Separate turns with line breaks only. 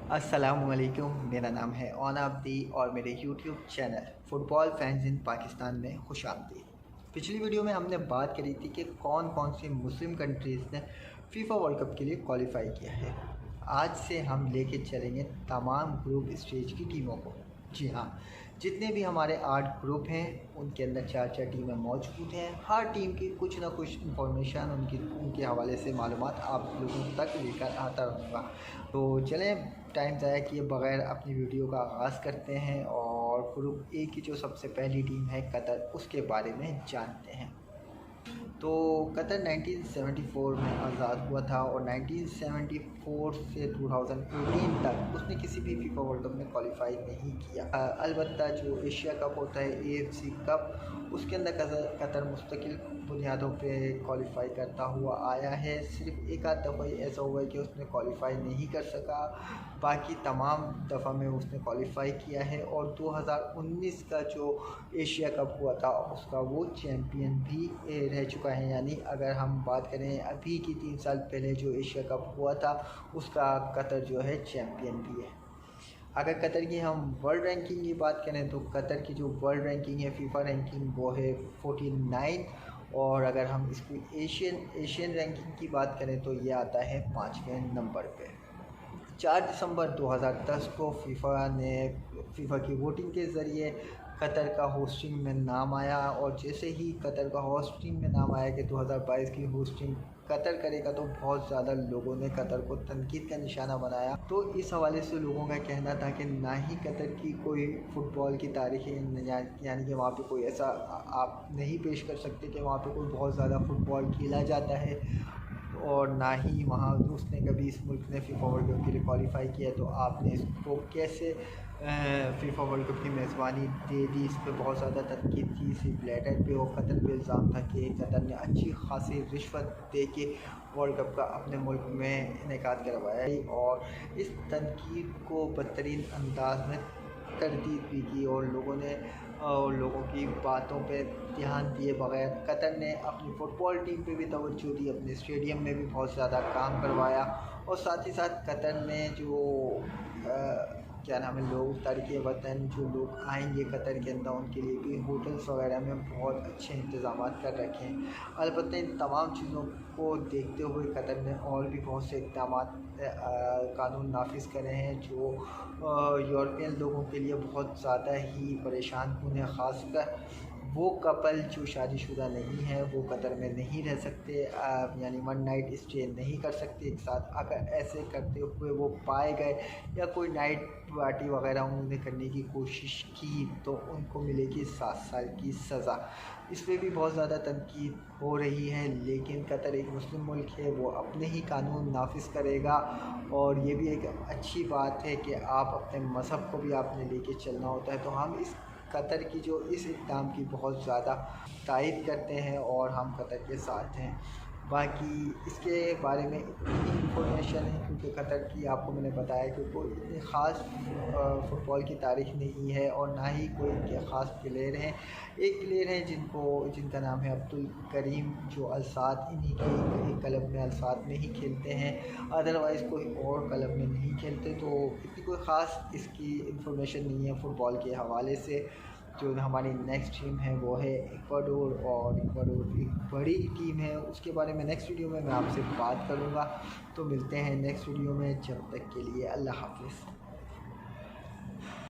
अस्सलामुअलैकुम, मेरा नाम है ओन अब्दी और मेरे यूट्यूब चैनल फ़ुटबॉल फैंस इन पाकिस्तान में खुशामदीद। पिछली वीडियो में हमने बात करी थी कि कौन कौन सी मुस्लिम कंट्रीज़ ने फीफा वर्ल्ड कप के लिए क्वालिफाई किया है। आज से हम लेके चलेंगे तमाम ग्रुप स्टेज की टीमों को। जी हाँ, जितने भी हमारे 8 ग्रुप हैं उनके अंदर 4-4 टीमें मौजूद हैं। हर टीम की कुछ ना कुछ इंफॉर्मेशन उनके हवाले से मालूमात आप लोगों तक लेकर आता रहूँगा। तो चलें टाइम ज़ाया किए बगैर अपनी वीडियो का आगाज़ करते हैं और ग्रुप ए की जो सबसे पहली टीम है कतर, उसके बारे में जानते हैं। तो कतर 1974 में आज़ाद हुआ था और 1974 से 2018 तक उसने किसी भी फीफा वर्ल्ड कप में क्वालिफाई नहीं किया। अलबत्ता जो एशिया कप होता है AFC कप, उसके अंदर कतर मुस्तकिल बुनियादों पे क्वालिफाई करता हुआ आया है। सिर्फ एक आध दफ़ा ही ऐसा हुआ है कि उसने क्वालिफाई नहीं कर सका, बाकी तमाम दफ़ा में उसने क्वालिफाई किया है। और 2019 का जो एशिया कप हुआ था उसका वो चैम्पियन भी रह चुका है। यानी अगर हम बात करें अभी की 3 साल पहले जो एशिया कप हुआ था उसका कतर जो है चैम्पियन भी है। अगर कतर की हम वर्ल्ड रैंकिंग की बात करें तो कतर की जो वर्ल्ड रैंकिंग है फीफा रैंकिंग वो है 49। और अगर हम इसकी एशियन रैंकिंग की बात करें तो ये आता है 5वें नंबर पे। 4 दिसंबर 2010 को फ़ीफ़ा की वोटिंग के ज़रिए कतर का होस्टिंग में नाम आया और जैसे ही कतर का होस्टिंग में नाम आया कि 2022 की होस्टिंग कतर करेगा तो बहुत ज़्यादा लोगों ने कतर को तनकीद का निशाना बनाया। तो इस हवाले से लोगों का कहना था कि ना ही कतर की कोई फ़ुटबॉल की तारीख़ यानी कि वहाँ पे कोई ऐसा आप नहीं पेश कर सकते कि वहाँ पे कोई बहुत ज़्यादा फ़ुटबॉल खेला जाता है, और ना ही वहाँ उसने कभी इस मुल्क ने फ़ीफा वर्ल्ड कप के लिए क्वालिफ़ाई किया। तो आपने इसको कैसे फ़ीफा वर्ल्ड कप की मेज़बानी दे दी, इस पर बहुत ज़्यादा तनकीद की। इसी ब्लैटर पे और कतर पे इल्ज़ाम था कि कतर ने अच्छी खासी रिश्वत दे के वर्ल्ड कप का अपने मुल्क में इनेकाद करवाया और इस तनकीद को बदतरीन अंदाज में तरदीद भी की और लोगों की बातों पे ध्यान दिए बगैर कतर ने अपनी फ़ुटबॉल टीम पे भी तवज्जो दी, अपने स्टेडियम में भी बहुत ज़्यादा काम करवाया। और साथ ही साथ कतर ने जो क्या नाम है, लोग तारिक वतन जो लोग आएंगे कतर के अंदर उनके लिए भी होटल्स वगैरह में बहुत अच्छे इंतज़ाम कर रखे हैं। अलबत्ता इन तमाम चीज़ों को देखते हुए कतर ने और भी बहुत से इक़दाम कानून नाफिज करे हैं जो यूरोपियन लोगों के लिए बहुत ज़्यादा ही परेशान कन है। ख़ासकर वो कपल जो शादीशुदा नहीं है वो कतर में नहीं रह सकते, यानी 1 नाइट स्टे नहीं कर सकते एक साथ। अगर ऐसे करते हुए वो पाए गए या कोई नाइट पार्टी वगैरह उन्होंने करने की कोशिश की तो उनको मिलेगी 7 साल की सज़ा। इस पर भी बहुत ज़्यादा तनकीद हो रही है, लेकिन कतर एक मुस्लिम मुल्क है, वो अपने ही कानून नाफिज करेगा। और ये भी एक अच्छी बात है कि आप अपने मज़हब को भी आपने लेके चलना होता है। तो हम इस कतर की जो इस इक़दाम की बहुत ज़्यादा तारीफ़ करते हैं और हम कतर के साथ हैं। बाकी इसके बारे में इतनी इंफॉर्मेशन है क्योंकि कतर की आपको मैंने बताया कि कोई इतनी ख़ास फ़ुटबॉल की तारीख़ नहीं है और ना ही कोई इनके ख़ास प्लेयर हैं। एक प्लेयर हैं जिनका नाम है अब्दुल करीम जो अल-साद, इन्हीं के एक क्लब में अल-साद में ही खेलते हैं, अदरवाइज़ कोई और क्लब में नहीं खेलते। तो इतनी कोई ख़ास इसकी इंफॉर्मेशन नहीं है फ़ुटबॉल के हवाले से। जो हमारी नेक्स्ट टीम है वो है इक्वाडोर और इक्वाडोर एक बड़ी टीम है, उसके बारे में नेक्स्ट वीडियो में मैं आपसे बात करूँगा। तो मिलते हैं नेक्स्ट वीडियो में, जब तक के लिए अल्लाह हाफ़िज़।